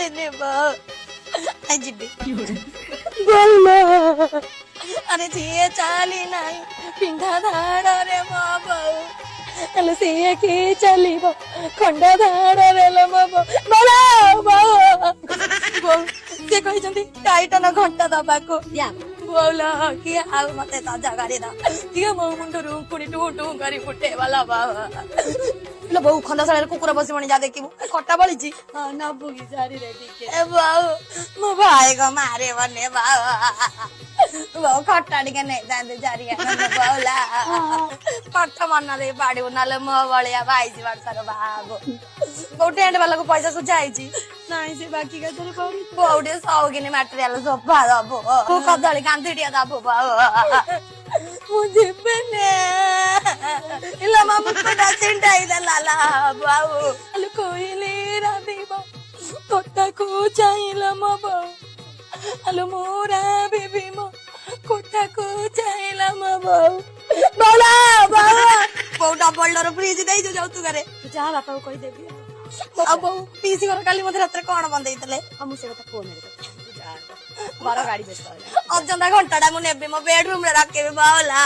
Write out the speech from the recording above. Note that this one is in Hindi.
देने आई जिबी बोलो अरे झिए चाली नहीं पिंडा धाड़ रे मो बहु हेलो सीए की चलिब खंड धाड़ रे लो मो बोलो बहु से कहिसंती टाइटन घंटा दबाको बोला कि आउ मते ताजा गाड़ी दा कि मो मुंडरू पुणी टू टू करी फुटे वाला बाबा लो बहु खंडा साले कुकुर बसी बणी जा देखिबु खट्टा बळीची हां ना बुगी सारी रे टिके ए बाऊ मो भाई को मारे बने बाऊ खट्टा टिके नै जांदे जारिया न बाउला खट्टा मन्ना रे बाडी उनाले मो बळिया भाई जी वाडसार बाबू बहु टेंट वाला को पैसा सुझाई छी नाही से बाकी का तेरे पाउरी बहुडे साउगिने मटेरियल सोफा दबो को कदली कांतिटिया दबो बाऊ मुझे बने इला मामू को डासिंडा इला लाला बाऊ अल कोइले रादीबो कोटा को चाइला म बाऊ अल मोरा बेबी म कोटा को चाइला म बाऊ बोला बाऊ बहुडा बोल्डर फ्रिज देई जो जाऊ तू घरे जा बापा को कहि देबी अब पीसी घर काली मते रात कोन बंदैतले हम से कथा फोन रे जा बारो गाड़ी बेच अजंदा घंटाडा मु नेबे मो बेडरूम रे रखे बावला